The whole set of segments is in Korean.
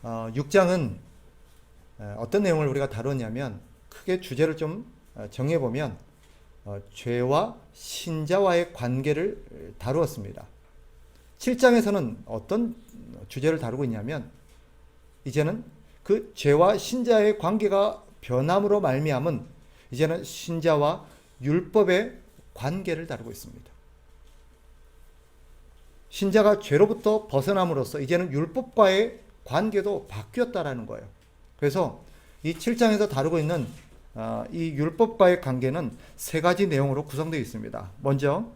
6장은 어떤 내용을 우리가 다뤘냐면 크게 주제를 좀 정해보면 죄와 신자와의 관계를 다루었습니다. 7장에서는 어떤 주제를 다루고 있냐면 이제는 그 죄와 신자의 관계가 변함으로 말미암은 이제는 신자와 율법의 관계를 다루고 있습니다. 신자가 죄로부터 벗어남으로써 이제는 율법과의 관계도 바뀌었다라는 거예요. 그래서 이 7장에서 다루고 있는 이 율법과의 관계는 세 가지 내용으로 구성되어 있습니다. 먼저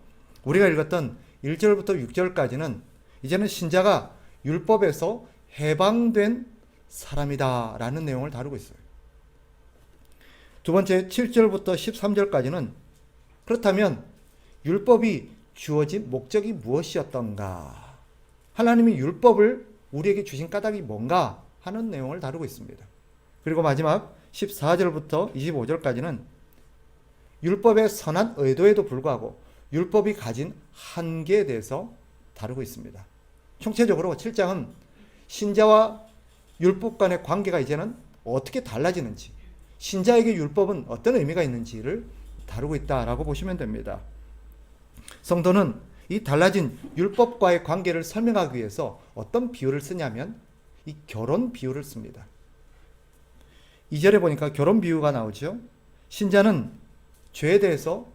우리가 읽었던 1절부터 6절까지는 이제는 신자가 율법에서 해방된 사람이다라는 내용을 다루고 있어요. 두 번째 7절부터 13절까지는 그렇다면 율법이 주어진 목적이 무엇이었던가? 하나님이 율법을 우리에게 주신 까닭이 뭔가 하는 내용을 다루고 있습니다. 그리고 마지막 14절부터 25절까지는 율법의 선한 의도에도 불구하고 율법이 가진 한계에 대해서 다루고 있습니다. 총체적으로 7장은 신자와 율법 간의 관계가 이제는 어떻게 달라지는지, 신자에게 율법은 어떤 의미가 있는지를 다루고 있다라고 보시면 됩니다. 성도는 이 달라진 율법과의 관계를 설명하기 위해서 어떤 비유를 쓰냐면 이 결혼 비유를 씁니다. 2절에 보니까 결혼 비유가 나오죠. 신자는 죄에 대해서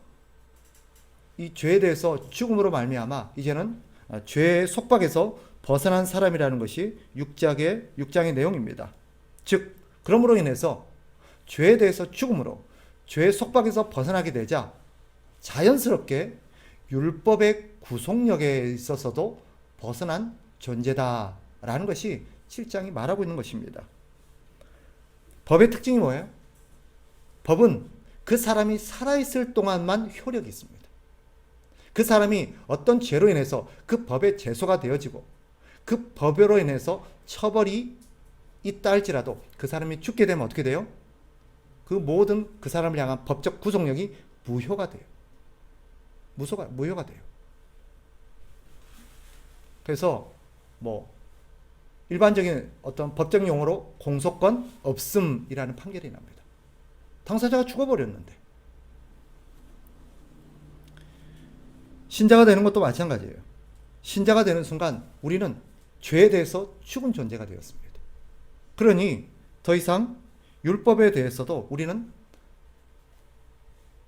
죽음으로 말미암아 이제는 죄의 속박에서 벗어난 사람이라는 것이 6장의 내용입니다. 즉 그러므로 인해서 죄에 대해서 죽음으로 죄의 속박에서 벗어나게 되자 자연스럽게 율법의 구속력에 있어서도 벗어난 존재다라는 것이 7장이 말하고 있는 것입니다. 법의 특징이 뭐예요? 법은 그 사람이 살아있을 동안만 효력이 있습니다. 그 사람이 어떤 죄로 인해서 그 법의 제소가 되어지고 그 법으로 인해서 처벌이 있다 할지라도 그 사람이 죽게 되면 어떻게 돼요? 그 모든 그 사람을 향한 법적 구속력이 무효가 돼요. 무효가 돼요. 그래서 일반적인 어떤 법적 용어로 공소권 없음이라는 판결이 납니다. 당사자가 죽어버렸는데. 신자가 되는 것도 마찬가지예요. 신자가 되는 순간 우리는 죄에 대해서 죽은 존재가 되었습니다. 그러니 더 이상 율법에 대해서도 우리는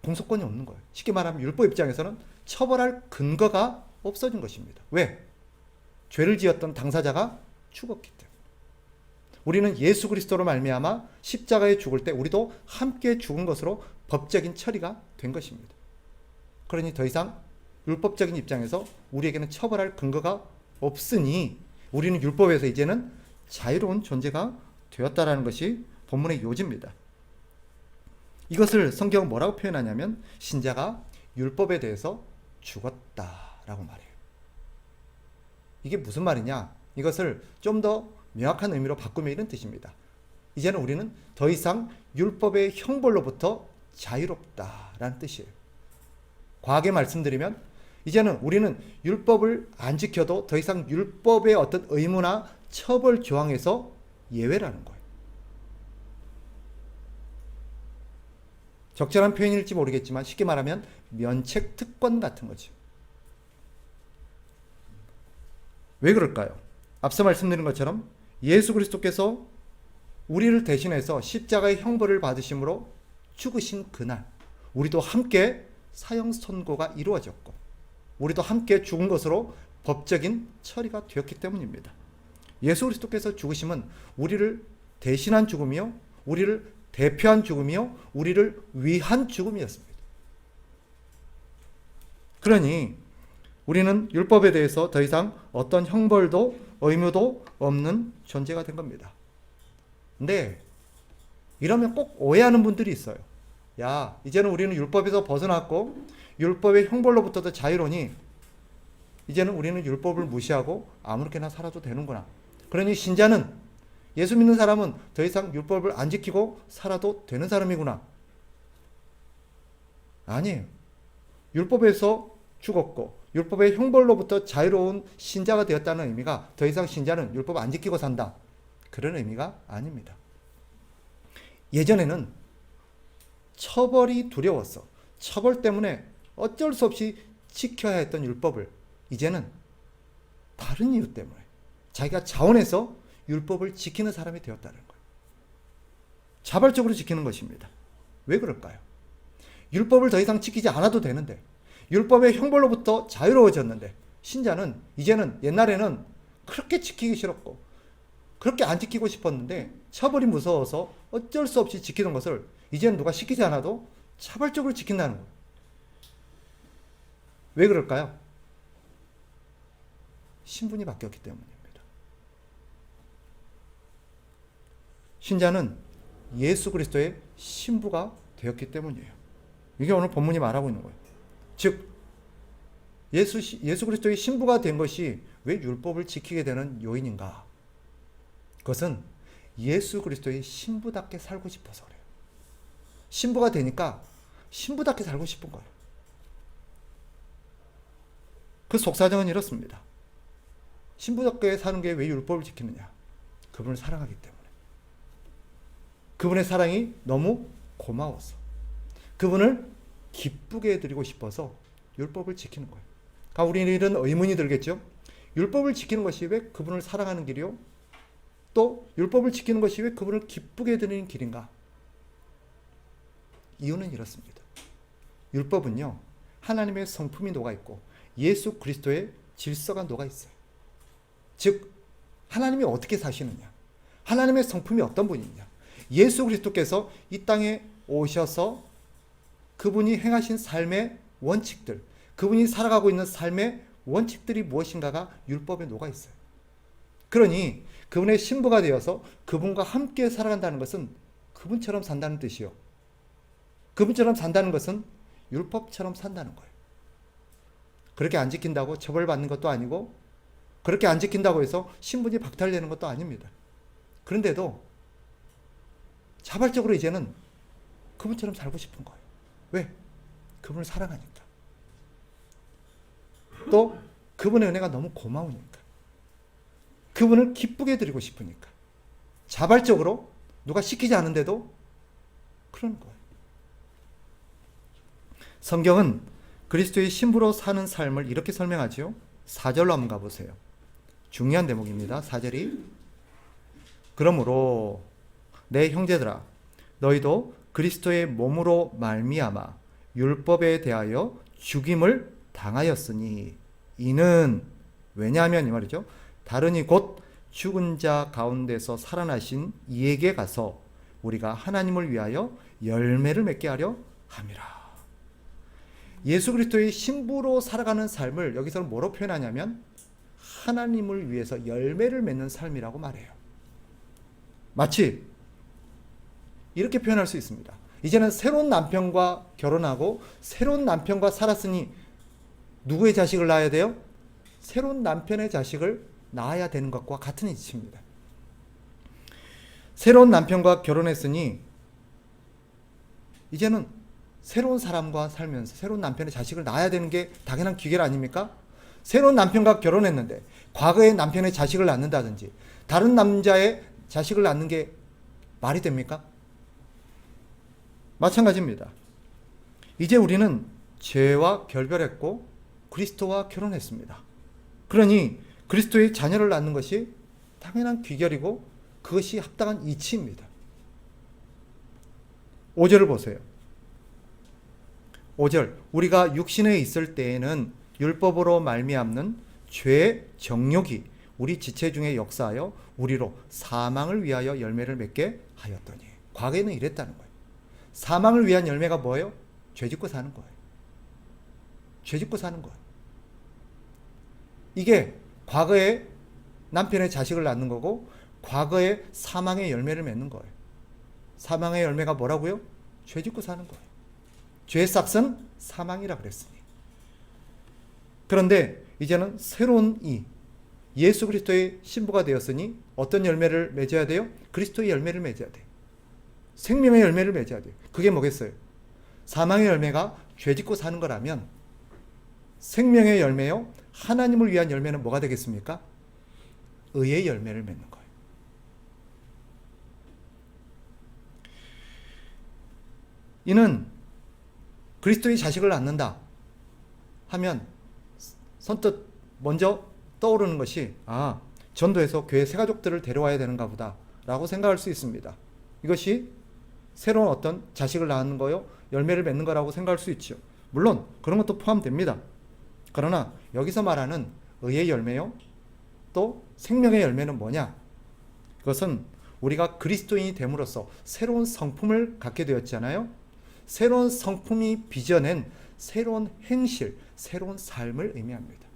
공소권이 없는 거예요. 쉽게 말하면 율법 입장에서는 처벌할 근거가 없어진 것입니다. 왜? 죄를 지었던 당사자가 죽었기 때문에. 우리는 예수 그리스도로 말미암아 십자가에 죽을 때 우리도 함께 죽은 것으로 법적인 처리가 된 것입니다. 그러니 더 이상 율법적인 입장에서 우리에게는 처벌할 근거가 없으니 우리는 율법에서 이제는 자유로운 존재가 되었다라는 것이 본문의 요지입니다. 이것을 성경은 뭐라고 표현하냐면 신자가 율법에 대해서 죽었다라고 말해요. 이게 무슨 말이냐? 이것을 좀 더 명확한 의미로 바꾸면 이런 뜻입니다. 이제는 우리는 더 이상 율법의 형벌로부터 자유롭다라는 뜻이에요. 과하게 말씀드리면 이제는 우리는 율법을 안 지켜도 더 이상 율법의 어떤 의무나 처벌 조항에서 예외라는 거예요. 적절한 표현일지 모르겠지만 쉽게 말하면 면책 특권 같은 거죠. 왜 그럴까요? 앞서 말씀드린 것처럼 예수 그리스도께서 우리를 대신해서 십자가의 형벌을 받으심으로 죽으신 그날 우리도 함께 사형 선고가 이루어졌고 우리도 함께 죽은 것으로 법적인 처리가 되었기 때문입니다. 예수 그리스도께서 죽으심은 우리를 대신한 죽음이요, 우리를 대표한 죽음이요, 우리를 위한 죽음이었습니다. 그러니 우리는 율법에 대해서 더 이상 어떤 형벌도 의무도 없는 존재가 된 겁니다. 근데 이러면 꼭 오해하는 분들이 있어요. 야, 이제는 우리는 율법에서 벗어났고 율법의 형벌로부터도 자유로니 이제는 우리는 율법을 무시하고 아무렇게나 살아도 되는구나. 그러니 신자는, 예수 믿는 사람은 더 이상 율법을 안 지키고 살아도 되는 사람이구나. 아니에요. 율법에서 죽었고 율법의 형벌로부터 자유로운 신자가 되었다는 의미가 더 이상 신자는 율법 안 지키고 산다, 그런 의미가 아닙니다. 예전에는 처벌이 두려웠어. 처벌 때문에 어쩔 수 없이 지켜야 했던 율법을 이제는 다른 이유 때문에 자기가 자원해서 율법을 지키는 사람이 되었다는 거예요. 자발적으로 지키는 것입니다. 왜 그럴까요? 율법을 더 이상 지키지 않아도 되는데, 율법의 형벌로부터 자유로워졌는데, 신자는 이제는 옛날에는 그렇게 지키기 싫었고 그렇게 안 지키고 싶었는데 처벌이 무서워서 어쩔 수 없이 지키는 것을 이제는 누가 시키지 않아도 자발적으로 지킨다는 거예요. 왜 그럴까요? 신분이 바뀌었기 때문입니다. 신자는 예수 그리스도의 신부가 되었기 때문이에요. 이게 오늘 본문이 말하고 있는 거예요. 즉 예수 그리스도의 신부가 된 것이 왜 율법을 지키게 되는 요인인가? 그것은 예수 그리스도의 신부답게 살고 싶어서 그래요. 신부가 되니까 신부답게 살고 싶은 거예요. 그 속사정은 이렇습니다. 신부답게 사는 게 왜 율법을 지키느냐? 그분을 사랑하기 때문에. 그분의 사랑이 너무 고마워서, 그분을 기쁘게 해드리고 싶어서 율법을 지키는 거예요. 그러니까 우리는 이런 의문이 들겠죠. 율법을 지키는 것이 왜 그분을 사랑하는 길이요? 또 율법을 지키는 것이 왜 그분을 기쁘게 해드리는 길인가? 이유는 이렇습니다. 율법은요, 하나님의 성품이 녹아있고 예수 그리스도의 질서가 녹아있어요. 즉 하나님이 어떻게 사시느냐, 하나님의 성품이 어떤 분이냐, 예수 그리스도께서 이 땅에 오셔서 그분이 행하신 삶의 원칙들, 그분이 살아가고 있는 삶의 원칙들이 무엇인가가 율법에 녹아있어요. 그러니 그분의 신부가 되어서 그분과 함께 살아간다는 것은 그분처럼 산다는 뜻이요, 그분처럼 산다는 것은 율법처럼 산다는 거예요. 그렇게 안 지킨다고 처벌받는 것도 아니고, 그렇게 안 지킨다고 해서 신분이 박탈되는 것도 아닙니다. 그런데도 자발적으로 이제는 그분처럼 살고 싶은 거예요. 왜? 그분을 사랑하니까. 또 그분의 은혜가 너무 고마우니까. 그분을 기쁘게 해드리고 싶으니까. 자발적으로 누가 시키지 않은데도 그러는 거예요. 성경은 그리스도의 신부로 사는 삶을 이렇게 설명하지요. 4절로 한번 가보세요. 중요한 대목입니다. 4절이 그러므로 내 형제들아 너희도 그리스도의 몸으로 말미암아 율법에 대하여 죽임을 당하였으니 이는 왜냐하면 이 말이죠. 다른이 곧 죽은 자 가운데서 살아나신 이에게 가서 우리가 하나님을 위하여 열매를 맺게 하려 함이라. 예수 그리스도의 신부로 살아가는 삶을 여기서는 뭐로 표현하냐면 하나님을 위해서 열매를 맺는 삶이라고 말해요. 마치 이렇게 표현할 수 있습니다. 이제는 새로운 남편과 결혼하고 새로운 남편과 살았으니 누구의 자식을 낳아야 돼요? 새로운 남편의 자식을 낳아야 되는 것과 같은 이치입니다. 새로운 남편과 결혼했으니 이제는 새로운 사람과 살면서 새로운 남편의 자식을 낳아야 되는 게 당연한 귀결 아닙니까? 새로운 남편과 결혼했는데 과거의 남편의 자식을 낳는다든지 다른 남자의 자식을 낳는 게 말이 됩니까? 마찬가지입니다. 이제 우리는 죄와 결별했고 그리스도와 결혼했습니다. 그러니 그리스도의 자녀를 낳는 것이 당연한 귀결이고 그것이 합당한 이치입니다. 5절을 보세요. 5절 우리가 육신에 있을 때에는 율법으로 말미암는 죄의 정욕이 우리 지체 중에 역사하여 우리로 사망을 위하여 열매를 맺게 하였더니 과거에는 이랬다는 거예요. 사망을 위한 열매가 뭐예요? 죄짓고 사는 거예요. 죄짓고 사는 거예요. 이게 과거에 남편의 자식을 낳는 거고 과거에 사망의 열매를 맺는 거예요. 사망의 열매가 뭐라고요? 죄짓고 사는 거예요. 죄의 싹은 사망이라 그랬으니. 그런데 이제는 새로운 예수 그리스도의 신부가 되었으니 어떤 열매를 맺어야 돼요? 그리스도의 열매를 맺어야 돼요. 생명의 열매를 맺어야 돼요. 그게 뭐겠어요? 사망의 열매가 죄짓고 사는 거라면 생명의 열매요, 하나님을 위한 열매는 뭐가 되겠습니까? 의의 열매를 맺는 거예요. 이는 그리스도의 자식을 낳는다 하면 선뜻 먼저 떠오르는 것이 전도해서 교회 새가족들을 데려와야 되는가 보다 라고 생각할 수 있습니다. 이것이 새로운 어떤 자식을 낳는 거요, 열매를 맺는 거라고 생각할 수 있죠. 물론 그런 것도 포함됩니다. 그러나 여기서 말하는 의의 열매요, 또 생명의 열매는 뭐냐? 그것은 우리가 그리스도인이 됨으로써 새로운 성품을 갖게 되었잖아요. 새로운 성품이 빚어낸 새로운 행실, 새로운 삶을 의미합니다.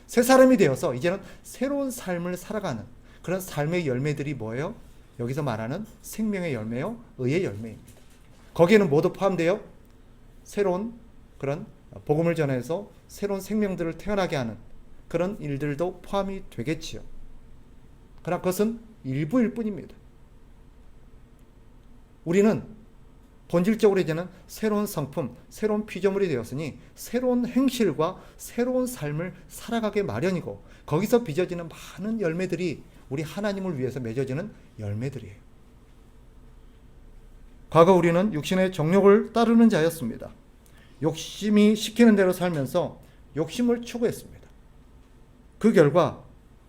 새 사람이 되어서 이제는 새로운 삶을 살아가는 그런 삶의 열매들이 뭐예요? 여기서 말하는 생명의 열매요, 의의 열매입니다. 거기에는 모두 포함되어 새로운 그런 복음을 전해서 새로운 생명들을 태어나게 하는 그런 일들도 포함이 되겠지요. 그러나 그것은 일부일 뿐입니다. 우리는 본질적으로 이제는 새로운 성품, 새로운 피조물이 되었으니 새로운 행실과 새로운 삶을 살아가게 마련이고, 거기서 빚어지는 많은 열매들이 우리 하나님을 위해서 맺어지는 열매들이에요. 과거 우리는 육신의 정욕을 따르는 자였습니다. 욕심이 시키는 대로 살면서 욕심을 추구했습니다. 그 결과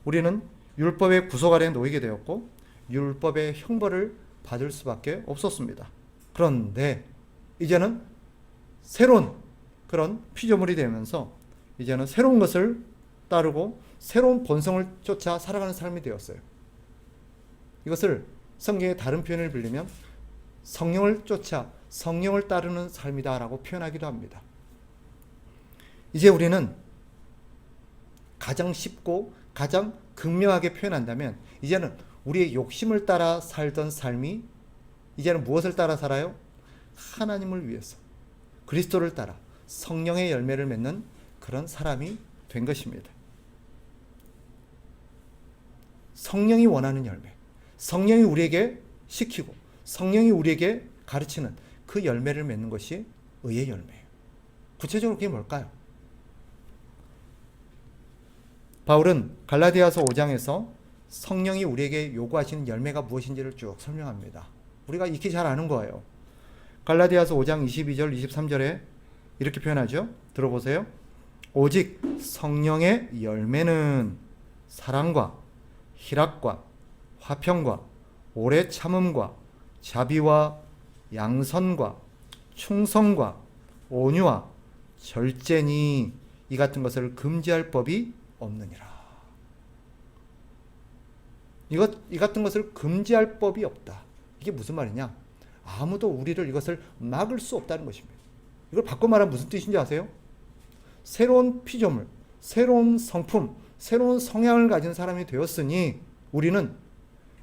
우리는 율법의 구속 아래 놓이게 되었고 율법의 형벌을 받을 수밖에 없었습니다. 그런데 이제는 새로운 그런 피조물이 되면서 이제는 새로운 것을 따르고 새로운 본성을 쫓아 살아가는 삶이 되었어요. 이것을 성경의 다른 표현을 빌리면 성령을 쫓아 성령을 따르는 삶이다라고 표현하기도 합니다. 이제 우리는 가장 쉽고 가장 극명하게 표현한다면 이제는 우리의 욕심을 따라 살던 삶이 이제는 무엇을 따라 살아요? 하나님을 위해서 그리스도를 따라 성령의 열매를 맺는 그런 사람이 된 것입니다. 성령이 원하는 열매, 성령이 우리에게 시키고 성령이 우리에게 가르치는 그 열매를 맺는 것이 의의 열매예요. 구체적으로 그게 뭘까요? 바울은 갈라디아서 5장에서 성령이 우리에게 요구하시는 열매가 무엇인지를 쭉 설명합니다. 우리가 익히 잘 아는 거예요. 갈라디아서 5장 22절 23절에 이렇게 표현하죠. 들어보세요. 오직 성령의 열매는 사랑과 희락과 화평과 오래 참음과 자비와 양선과 충성과 온유와 절제니 이 같은 것을 금지할 법이 없느니라. 이 같은 것을 금지할 법이 없다. 이게 무슨 말이냐? 아무도 우리를 이것을 막을 수 없다는 것입니다. 이걸 바꿔 말하면 무슨 뜻인지 아세요? 새로운 피조물, 새로운 성품, 새로운 성향을 가진 사람이 되었으니 우리는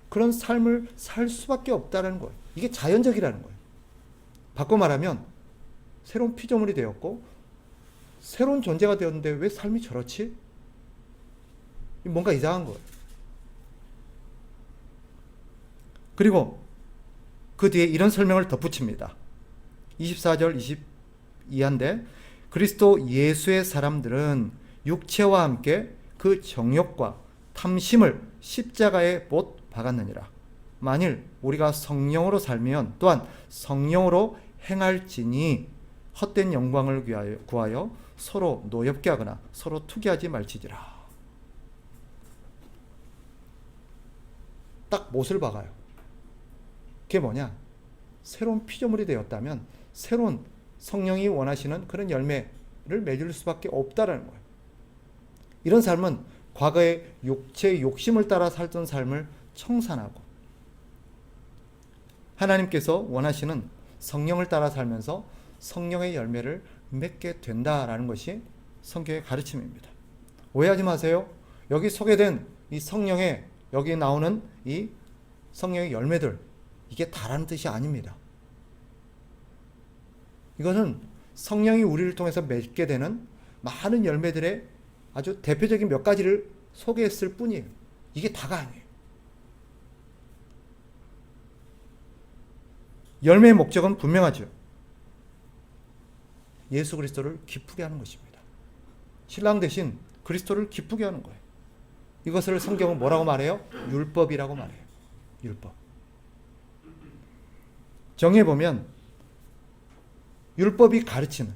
그런 삶을 살 수밖에 없다는 거예요. 이게 자연적이라는 거예요. 바꿔 말하면 새로운 피조물이 되었고 새로운 존재가 되었는데 왜 삶이 저렇지? 뭔가 이상한 거예요. 그리고 그 뒤에 이런 설명을 덧붙입니다. 24절 22한데 그리스도 예수의 사람들은 육체와 함께 그 정욕과 탐심을 십자가에 못 박았느니라. 만일 우리가 성령으로 살면 또한 성령으로 행할지니 헛된 영광을 구하여 서로 노엽게 하거나 서로 투기하지 말지니라. 딱 못을 박아요. 그게 뭐냐? 새로운 피조물이 되었다면 새로운 성령이 원하시는 그런 열매를 맺을 수밖에 없다라는 거예요. 이런 삶은 과거의 육체의 욕심을 따라 살던 삶을 청산하고 하나님께서 원하시는 성령을 따라 살면서 성령의 열매를 맺게 된다라는 것이 성경의 가르침입니다. 오해하지 마세요. 여기 소개된 이 성령의 여기 나오는 이 성령의 열매들 이게 다라는 뜻이 아닙니다. 이것은 성령이 우리를 통해서 맺게 되는 많은 열매들의 아주 대표적인 몇 가지를 소개했을 뿐이에요. 이게 다가 아니에요. 열매의 목적은 분명하죠. 예수 그리스도를 기쁘게 하는 것입니다. 신랑 대신 그리스도를 기쁘게 하는 거예요. 이것을 성경은 뭐라고 말해요? 율법이라고 말해요. 율법. 정의해보면 율법이 가르치는,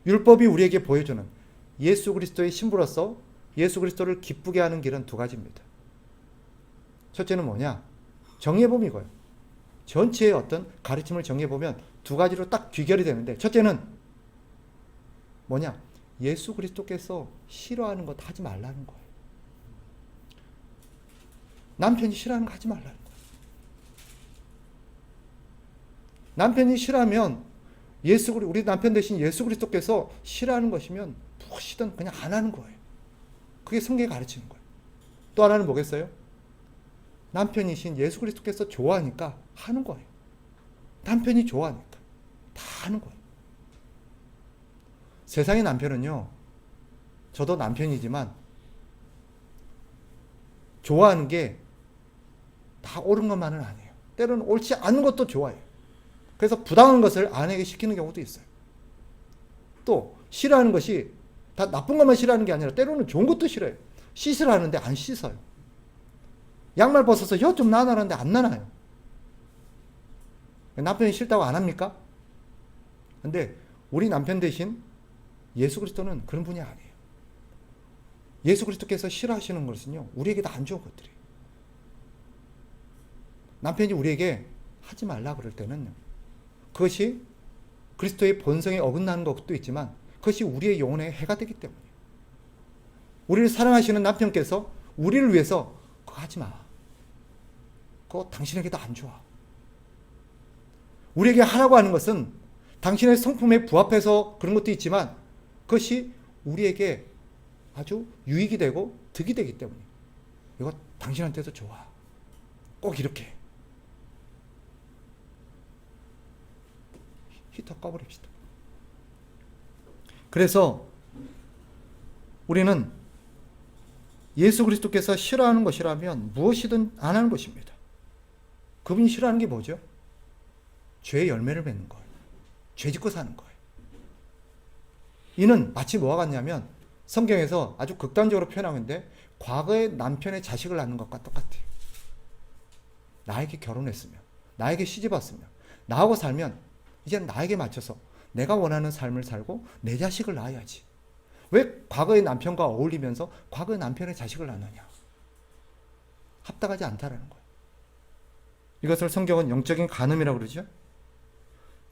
율법이 우리에게 보여주는 예수 그리스도의 신부로서 예수 그리스도를 기쁘게 하는 길은 두 가지입니다. 첫째는 뭐냐? 정리해보면 이거예요. 전체의 어떤 가르침을 정리해보면 두 가지로 딱 귀결이 되는데, 첫째는 뭐냐? 예수 그리스도께서 싫어하는 것 하지 말라는 거예요. 남편이 싫어하는 거 하지 말라는 거예요. 남편이 싫어하면 우리 남편 대신 예수 그리스도께서 싫어하는 것이면 무엇이든 그냥 안 하는 거예요. 그게 성경이 가르치는 거예요. 또 하나는 뭐겠어요? 남편이신 예수 그리스도께서 좋아하니까 하는 거예요. 남편이 좋아하니까 다 하는 거예요. 세상의 남편은요, 저도 남편이지만 좋아하는 게 다 옳은 것만은 아니에요. 때로는 옳지 않은 것도 좋아해요. 그래서 부당한 것을 아내에게 시키는 경우도 있어요. 또 싫어하는 것이 다 나쁜 것만 싫어하는 게 아니라 때로는 좋은 것도 싫어요. 씻으라 하는데 안 씻어요. 양말 벗어서 혀 좀 나눠라는데 안 나눠요. 남편이 싫다고 안 합니까? 근데 우리 남편 대신 예수 그리스도는 그런 분이 아니에요. 예수 그리스도께서 싫어하시는 것은요, 우리에게 다 안 좋은 것들이에요. 남편이 우리에게 하지 말라 그럴 때는 그것이 그리스도의 본성에 어긋나는 것도 있지만 그것이 우리의 영혼에 해가 되기 때문이에요. 우리를 사랑하시는 남편께서 우리를 위해서 그거 하지 마. 그거 당신에게도 안 좋아. 우리에게 하라고 하는 것은 당신의 성품에 부합해서 그런 것도 있지만 그것이 우리에게 아주 유익이 되고 득이 되기 때문에 이거 당신한테도 좋아. 꼭 이렇게. 히터 꺼버립시다. 그래서 우리는 예수 그리스도께서 싫어하는 것이라면 무엇이든 안 하는 것입니다. 그분이 싫어하는 게 뭐죠? 죄의 열매를 맺는 거예요. 죄 짓고 사는 거예요. 이는 마치 뭐와 같냐면 성경에서 아주 극단적으로 표현하는데 과거의 남편의 자식을 낳는 것과 똑같아요. 나에게 결혼했으면, 나에게 시집왔으면, 나하고 살면 이제 나에게 맞춰서 내가 원하는 삶을 살고 내 자식을 낳아야지. 왜 과거의 남편과 어울리면서 과거의 남편의 자식을 낳느냐? 합당하지 않다라는 거예요. 이것을 성경은 영적인 간음이라고 그러죠.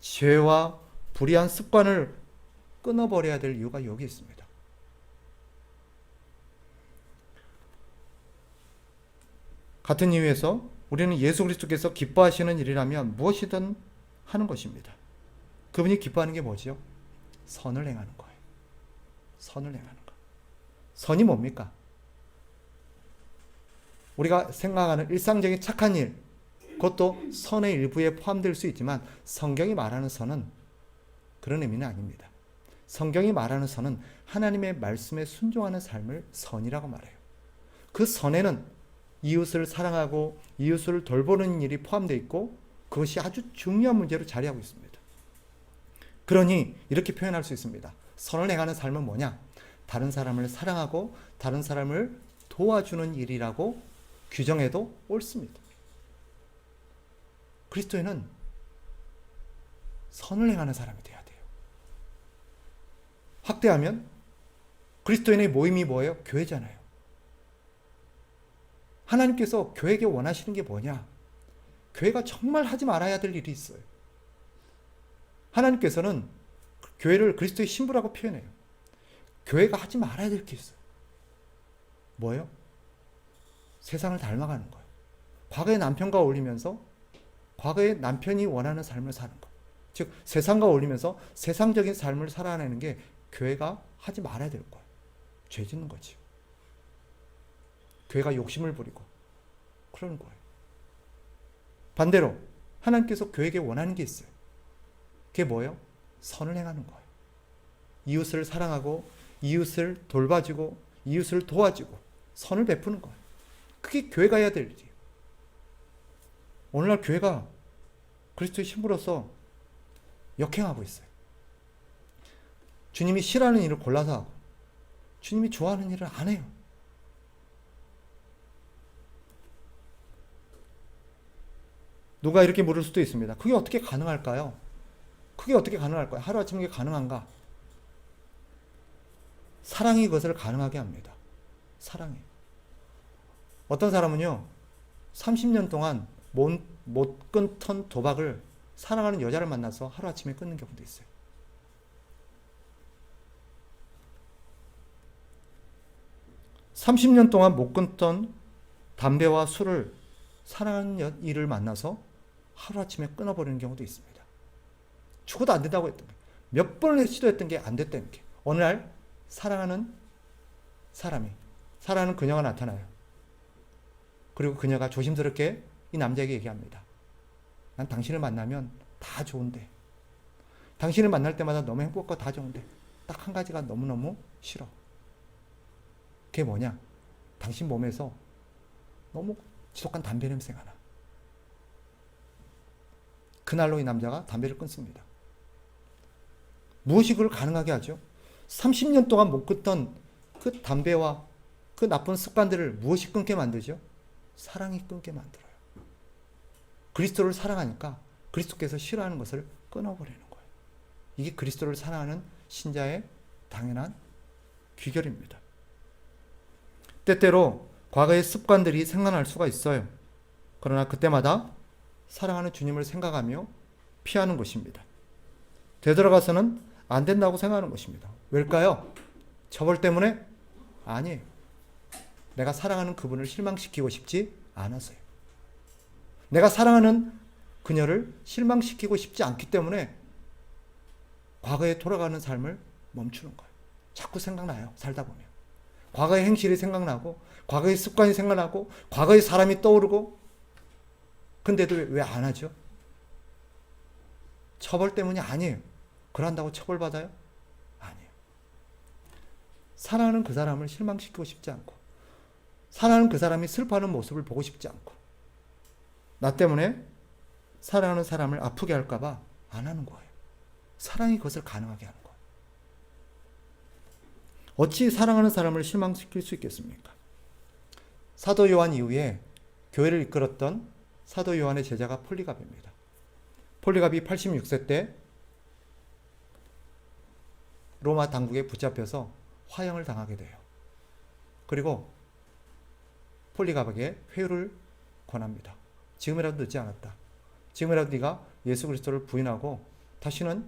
죄와 불의한 습관을 끊어버려야 될 이유가 여기 있습니다. 같은 이유에서 우리는 예수 그리스도께서 기뻐하시는 일이라면 무엇이든 하는 것입니다. 그분이 기뻐하는 게 뭐지요? 선을 행하는 거예요. 선을 행하는 거. 선이 뭡니까? 우리가 생각하는 일상적인 착한 일, 그것도 선의 일부에 포함될 수 있지만 성경이 말하는 선은 그런 의미는 아닙니다. 성경이 말하는 선은 하나님의 말씀에 순종하는 삶을 선이라고 말해요. 그 선에는 이웃을 사랑하고 이웃을 돌보는 일이 포함되어 있고 그것이 아주 중요한 문제로 자리하고 있습니다. 그러니 이렇게 표현할 수 있습니다. 선을 행하는 삶은 뭐냐? 다른 사람을 사랑하고 다른 사람을 도와주는 일이라고 규정해도 옳습니다. 그리스도인은 선을 행하는 사람이 돼야 돼요. 확대하면 그리스도인의 모임이 뭐예요? 교회잖아요. 하나님께서 교회에게 원하시는 게 뭐냐? 교회가 정말 하지 말아야 될 일이 있어요. 하나님께서는 교회를 그리스도의 신부라고 표현해요. 교회가 하지 말아야 될 게 있어요. 뭐예요? 세상을 닮아가는 거예요. 과거의 남편과 어울리면서 과거의 남편이 원하는 삶을 사는 것. 즉 세상과 어울리면서 세상적인 삶을 살아내는 게 교회가 하지 말아야 될 거예요. 죄 짓는 거지. 교회가 욕심을 부리고 그러는 거예요. 반대로 하나님께서 교회에게 원하는 게 있어요. 그게 뭐예요? 선을 행하는 거예요. 이웃을 사랑하고 이웃을 돌봐주고 이웃을 도와주고 선을 베푸는 거예요. 그게 교회가 해야 될 일이에요. 오늘날 교회가 그리스도의 신부로서 역행하고 있어요. 주님이 싫어하는 일을 골라서 하고 주님이 좋아하는 일을 안 해요. 누가 이렇게 물을 수도 있습니다. 그게 어떻게 가능할까요? 그게 어떻게 가능할까요? 하루아침에 이게 가능한가? 사랑이 그것을 가능하게 합니다. 사랑이. 어떤 사람은요, 30년 동안 못 끊던 도박을 사랑하는 여자를 만나서 하루아침에 끊는 경우도 있어요. (30년) 동안 못 끊던 담배와 술을 사랑하는 이를 만나서 하루아침에 끊어버리는 경우도 있습니다. 죽어도 안 된다고 했던 거예요. 몇 번을 시도했던 게 안 됐다는 게. 어느 날 사랑하는 그녀가 나타나요. 그리고 그녀가 조심스럽게 이 남자에게 얘기합니다. 난 당신을 만나면 다 좋은데, 당신을 만날 때마다 너무 행복하고 다 좋은데 딱 한 가지가 너무너무 싫어. 그게 뭐냐? 당신 몸에서 너무 지독한 담배 냄새가 나. 그날로 이 남자가 담배를 끊습니다. 무엇이 그걸 가능하게 하죠? 30년 동안 못 끊던 그 담배와 그 나쁜 습관들을 무엇이 끊게 만들죠? 사랑이 끊게 만들어요. 그리스도를 사랑하니까 그리스도께서 싫어하는 것을 끊어버리는 거예요. 이게 그리스도를 사랑하는 신자의 당연한 귀결입니다. 때때로 과거의 습관들이 생각날 수가 있어요. 그러나 그때마다 사랑하는 주님을 생각하며 피하는 것입니다. 되돌아가서는 안 된다고 생각하는 것입니다. 왜일까요? 처벌 때문에? 아니에요. 내가 사랑하는 그분을 실망시키고 싶지 않아서요. 내가 사랑하는 그녀를 실망시키고 싶지 않기 때문에 과거에 돌아가는 삶을 멈추는 거예요. 자꾸 생각나요. 살다 보면. 과거의 행실이 생각나고, 과거의 습관이 생각나고, 과거의 사람이 떠오르고, 근데도 왜 안 하죠? 처벌 때문이 아니에요. 그런다고 처벌받아요? 아니에요. 사랑하는 그 사람을 실망시키고 싶지 않고, 사랑하는 그 사람이 슬퍼하는 모습을 보고 싶지 않고, 나 때문에 사랑하는 사람을 아프게 할까봐 안 하는 거예요. 사랑이 그것을 가능하게 하는 거예요. 어찌 사랑하는 사람을 실망시킬 수 있겠습니까? 사도 요한 이후에 교회를 이끌었던 사도 요한의 제자가 폴리갑입니다. 폴리갑이 86세 때 로마 당국에 붙잡혀서 화형을 당하게 돼요. 그리고 폴리갑에게 회유를 권합니다. 지금이라도 늦지 않았다. 지금이라도 네가 예수 그리스도를 부인하고 다시는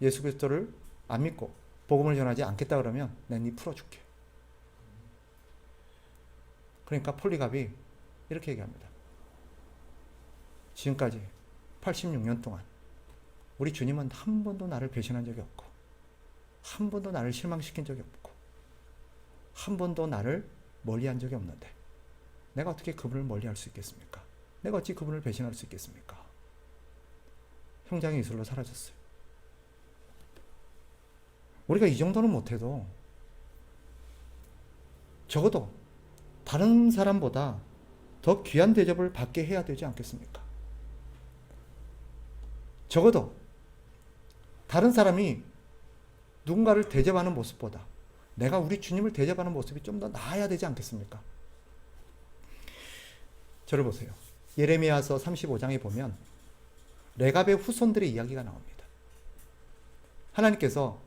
예수 그리스도를 안 믿고 복음을 전하지 않겠다 그러면 내가 네 풀어줄게. 그러니까 폴리갑이 이렇게 얘기합니다. 지금까지 86년 동안 우리 주님은 한 번도 나를 배신한 적이 없고, 한 번도 나를 실망시킨 적이 없고, 한 번도 나를 멀리한 적이 없는데 내가 어떻게 그분을 멀리할 수 있겠습니까? 내가 어찌 그분을 배신할 수 있겠습니까? 형장의 이슬로 사라졌어요. 우리가 이 정도는 못해도 적어도 다른 사람보다 더 귀한 대접을 받게 해야 되지 않겠습니까? 적어도 다른 사람이 누군가를 대접하는 모습보다 내가 우리 주님을 대접하는 모습이 좀 더 나아야 되지 않겠습니까? 저를 보세요. 예레미야서 35장에 보면 레갑의 후손들의 이야기가 나옵니다. 하나님께서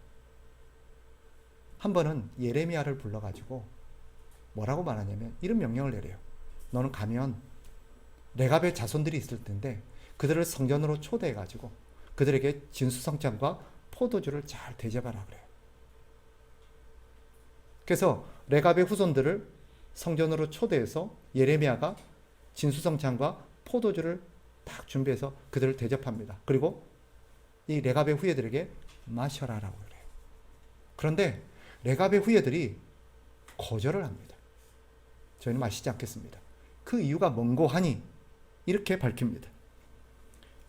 한 번은 예레미야를 불러가지고 뭐라고 말하냐면 이런 명령을 내려요. 너는 가면 레갑의 자손들이 있을 텐데 그들을 성전으로 초대해가지고 그들에게 진수성찬과 포도주를 잘 대접하라 그래요. 그래서 레갑의 후손들을 성전으로 초대해서 예레미야가 진수성찬과 포도주를 딱 준비해서 그들을 대접합니다. 그리고 이 레갑의 후예들에게 마셔라라고 그래요. 그런데 레갑의 후예들이 거절을 합니다. 저희는 마시지 않겠습니다. 그 이유가 뭔고 하니 이렇게 밝힙니다.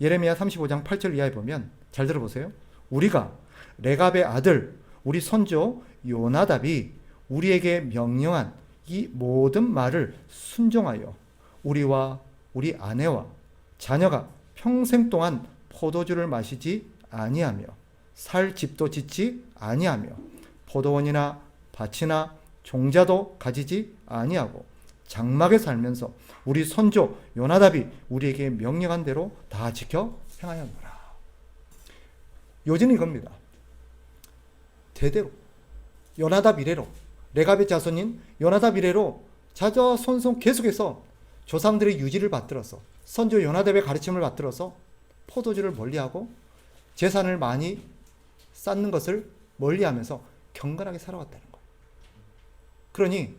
예레미야 35장 8절 이하에 보면 잘 들어보세요. 우리가 레갑의 아들 우리 선조 요나답이 우리에게 명령한 이 모든 말을 순종하여 우리와 우리 아내와 자녀가 평생 동안 포도주를 마시지 아니하며 살 집도 짓지 아니하며 포도원이나 밭이나 종자도 가지지 아니하고 장막에 살면서 우리 선조 요나답이 우리에게 명령한 대로 다 지켜 행하였노라. 요지는 이겁니다. 대대로 요나답 이래로 레갑의 자손인 요나답 이래로 자자손손 계속해서 조상들의 유지를 받들어서 선조 요나답의 가르침을 받들어서 포도주를 멀리하고 재산을 많이 쌓는 것을 멀리하면서 경건하게 살아왔다는 거예요. 그러니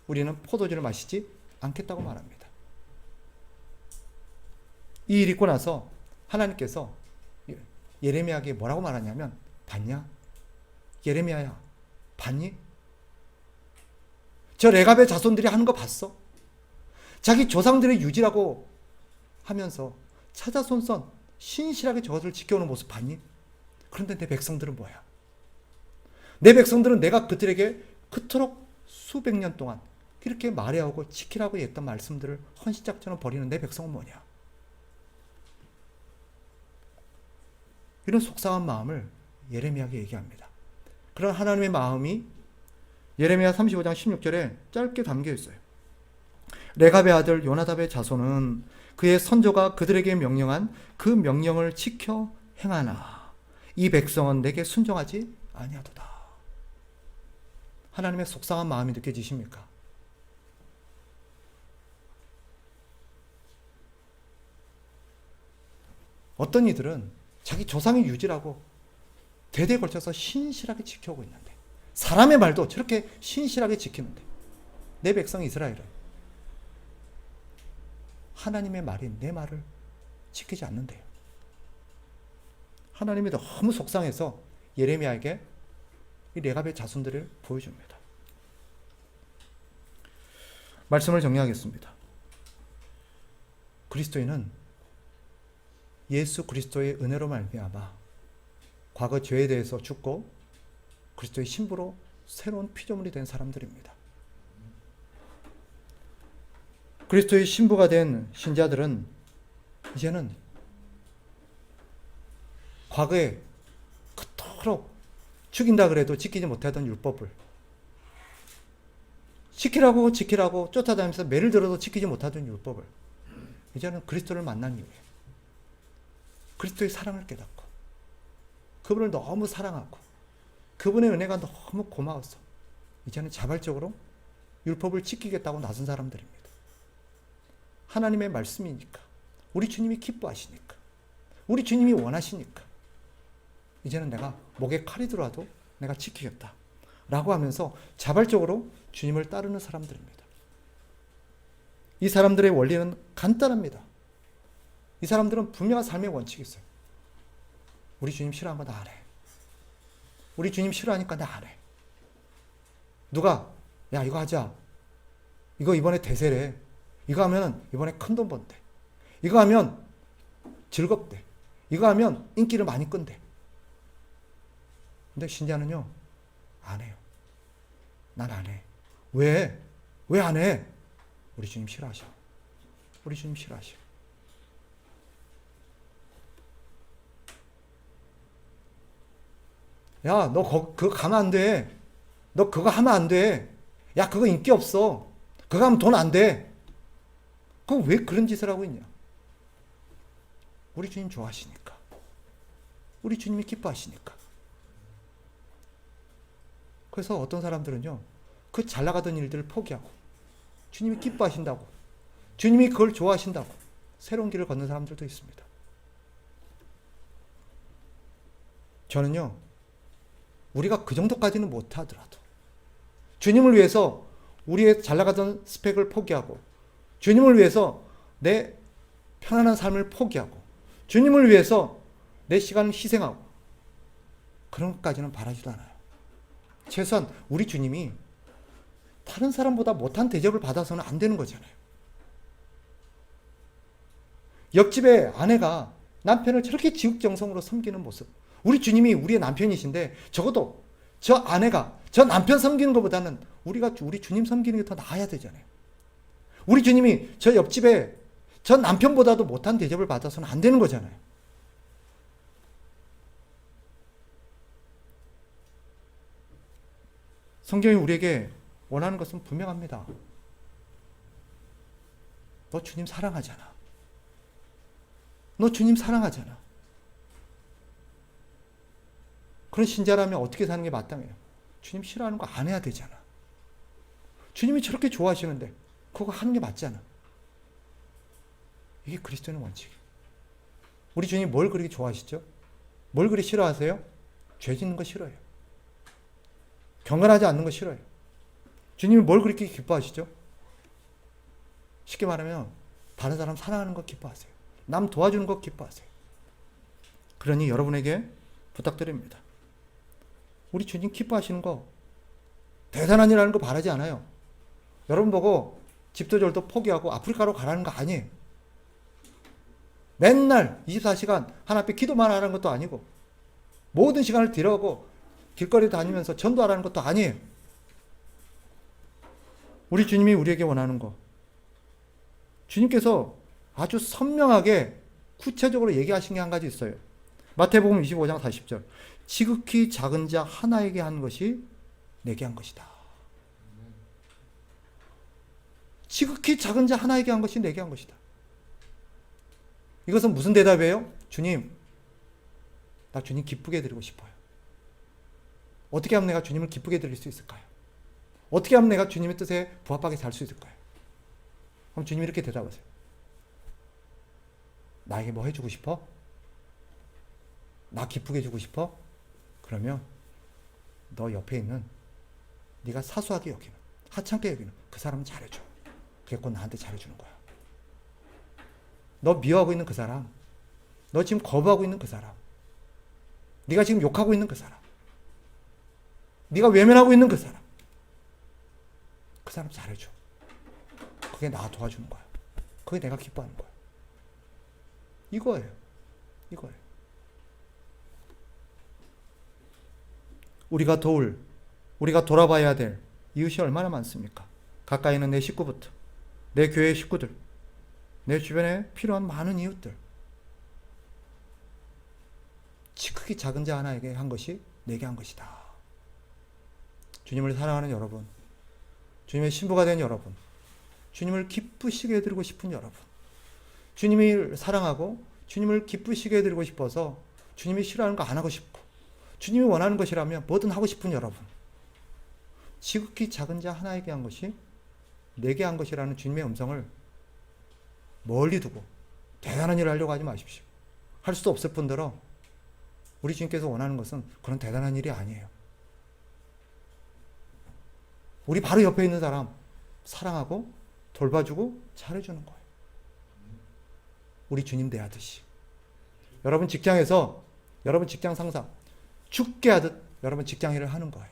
우리는 포도주를 마시지 않겠다고 말합니다. 이 일 있고 나서 하나님께서 예레미야에게 뭐라고 말하냐면, 봤냐? 예레미야야, 봤니? 저 레갑의 자손들이 하는 거 봤어? 자기 조상들의 유지라고 하면서 차자손손 신실하게 저것을 지켜오는 모습 봤니? 그런데 내 백성들은 뭐야? 내 백성들은 내가 그들에게 그토록 수백 년 동안 이렇게 말해오고 지키라고 했던 말씀들을 헌신작전을 벌이는 내 백성은 뭐냐? 이런 속상한 마음을 예레미야에게 얘기합니다. 그런 하나님의 마음이 예레미야 35장 16절에 짧게 담겨 있어요. 레갑의 아들 요나답의 자손은 그의 선조가 그들에게 명령한 그 명령을 지켜 행하나 이 백성은 내게 순종하지 아니하도다. 하나님의 속상한 마음이 느껴지십니까? 어떤 이들은 자기 조상의 유지라고 대대에 걸쳐서 신실하게 지켜오고 있는데, 사람의 말도 저렇게 신실하게 지키는데 내 백성 이스라엘은 하나님의 말인 내 말을 지키지 않는데요. 하나님이 너무 속상해서 예레미야에게 이 레갑의 자손들을 보여줍니다. 말씀을 정리하겠습니다. 그리스도인은 예수 그리스도의 은혜로 말미암아 과거 죄에 대해서 죽고 그리스도의 신부로 새로운 피조물이 된 사람들입니다. 그리스도의 신부가 된 신자들은 이제는 과거에 그토록 죽인다 그래도 지키지 못하던 율법을 지키라고 쫓아다니면서 매를 들어도 지키지 못하던 율법을 이제는 그리스도를 만난 이후에 그리스도의 사랑을 깨닫고 그분을 너무 사랑하고 그분의 은혜가 너무 고마워서 이제는 자발적으로 율법을 지키겠다고 나선 사람들입니다. 하나님의 말씀이니까, 우리 주님이 기뻐하시니까, 우리 주님이 원하시니까 이제는 내가 목에 칼이 들어와도 내가 지키겠다 라고 하면서 자발적으로 주님을 따르는 사람들입니다. 이 사람들의 원리는 간단합니다. 이 사람들은 분명한 삶의 원칙이 있어요. 우리 주님 싫어하는 거 나 안 해. 우리 주님 싫어하니까 나 안 해. 누가 야 이거 하자. 이거 이번에 대세래. 이거 하면 이번에 큰돈 번대. 이거 하면 즐겁대. 이거 하면 인기를 많이 끈대. 근데 신자는요 안 해요. 난 안 해. 왜? 왜 안 해? 우리 주님 싫어하셔. 우리 주님 싫어하셔. 야, 너 그거 가면 안 돼. 너 그거 하면 안 돼. 야, 그거 인기 없어. 그거 하면 돈 안 돼. 그거 왜 그런 짓을 하고 있냐? 우리 주님 좋아하시니까. 우리 주님이 기뻐하시니까. 그래서 어떤 사람들은요, 그 잘 나가던 일들을 포기하고, 주님이 기뻐하신다고, 주님이 그걸 좋아하신다고, 새로운 길을 걷는 사람들도 있습니다. 저는요, 우리가 그 정도까지는 못하더라도 주님을 위해서 우리의 잘 나가던 스펙을 포기하고 주님을 위해서 내 편안한 삶을 포기하고 주님을 위해서 내 시간을 희생하고 그런 것까지는 바라지도 않아요. 최소한 우리 주님이 다른 사람보다 못한 대접을 받아서는 안 되는 거잖아요. 옆집의 아내가 남편을 저렇게 지극정성으로 섬기는 모습, 우리 주님이 우리의 남편이신데 적어도 저 아내가 저 남편 섬기는 것보다는 우리가 우리 주님 섬기는 게 더 나아야 되잖아요. 우리 주님이 저 옆집에 저 남편보다도 못한 대접을 받아서는 안 되는 거잖아요. 성경이 우리에게 원하는 것은 분명합니다. 너 주님 사랑하잖아. 너 주님 사랑하잖아. 그런 신자라면 어떻게 사는 게 마땅해요? 주님 싫어하는 거 안 해야 되잖아. 주님이 저렇게 좋아하시는데 그거 하는 게 맞잖아. 이게 그리스도인의 원칙이에요. 우리 주님 뭘 그렇게 좋아하시죠? 뭘 그리 싫어하세요? 죄 짓는 거 싫어요. 경건하지 않는 거 싫어요. 주님이 뭘 그렇게 기뻐하시죠? 쉽게 말하면 다른 사람 사랑하는 거 기뻐하세요. 남 도와주는 거 기뻐하세요. 그러니 여러분에게 부탁드립니다. 우리 주님 기뻐하시는 거, 대단한 일하는 거 바라지 않아요. 여러분 보고 집도절도 포기하고 아프리카로 가라는 거 아니에요. 맨날 24시간 하나 앞에 기도만 하라는 것도 아니고 모든 시간을 들여고 길거리 다니면서 전도하라는 것도 아니에요. 우리 주님이 우리에게 원하는 거, 주님께서 아주 선명하게 구체적으로 얘기하신 게 한 가지 있어요. 마태복음 25장 40절. 지극히 작은 자 하나에게 한 것이 내게 한 것이다. 지극히 작은 자 하나에게 한 것이 내게 한 것이다. 이것은 무슨 대답이에요? 주님, 나 주님 기쁘게 해드리고 싶어요. 어떻게 하면 내가 주님을 기쁘게 해드릴 수 있을까요? 어떻게 하면 내가 주님의 뜻에 부합하게 살 수 있을까요? 그럼 주님이 이렇게 대답하세요. 나에게 뭐 해주고 싶어? 나 기쁘게 해주고 싶어? 그러면 너 옆에 있는 네가 사소하게 여기는, 하찮게 여기는 그 사람은 잘해줘. 그게 곧 나한테 잘해주는 거야. 너 미워하고 있는 그 사람, 너 지금 거부하고 있는 그 사람, 네가 지금 욕하고 있는 그 사람, 네가 외면하고 있는 그 사람, 그 사람 잘해줘. 그게 나 도와주는 거야. 그게 내가 기뻐하는 거야. 이거예요. 이거예요. 우리가 돌아봐야 될 이웃이 얼마나 많습니까? 가까이 있는 내 식구부터, 내 교회 식구들, 내 주변에 필요한 많은 이웃들. 지극히 작은 자 하나에게 한 것이 내게 한 것이다. 주님을 사랑하는 여러분, 주님의 신부가 된 여러분, 주님을 기쁘시게 해드리고 싶은 여러분, 주님을 사랑하고 주님을 기쁘시게 해드리고 싶어서 주님이 싫어하는 거 안 하고 싶고 주님이 원하는 것이라면 뭐든 하고 싶은 여러분, 지극히 작은 자 하나에게 한 것이 내게 한 것이라는 주님의 음성을 멀리 두고 대단한 일을 하려고 하지 마십시오. 할 수도 없을 뿐더러 우리 주님께서 원하는 것은 그런 대단한 일이 아니에요. 우리 바로 옆에 있는 사람 사랑하고 돌봐주고 잘해주는 거예요. 우리 주님 대하듯이. 여러분 직장에서 여러분 직장 상사 죽게 하듯 여러분 직장 일을 하는 거예요.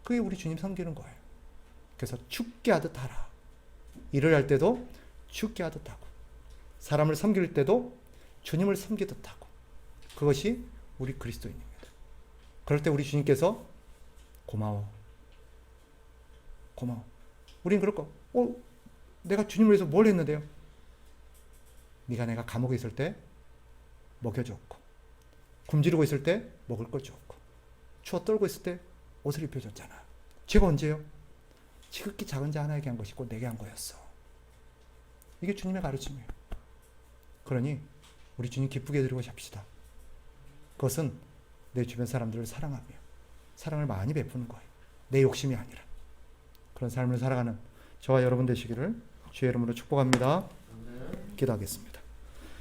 그게 우리 주님 섬기는 거예요. 그래서 죽게 하듯 하라. 일을 할 때도 죽게 하듯 하고, 사람을 섬길 때도 주님을 섬기듯 하고, 그것이 우리 그리스도인입니다. 그럴 때 우리 주님께서 고마워. 우리는 그럴 거. 내가 주님을 위해서 뭘 했는데요? 네가 내가 감옥에 있을 때 먹여줬고, 굶주리고 있을 때 먹을 걸 줬고, 추워 떨고 있을 때 옷을 입혀줬잖아. 제가 언제요? 지극히 작은 자 하나에게 한 것이고 내게 한 거였어. 이게 주님의 가르침이에요. 그러니 우리 주님 기쁘게 해드리고 합시다. 그것은 내 주변 사람들을 사랑하며 사랑을 많이 베푸는 거예요. 내 욕심이 아니라. 그런 삶을 살아가는 저와 여러분 되시기를 주의 이름으로 축복합니다. 기도하겠습니다.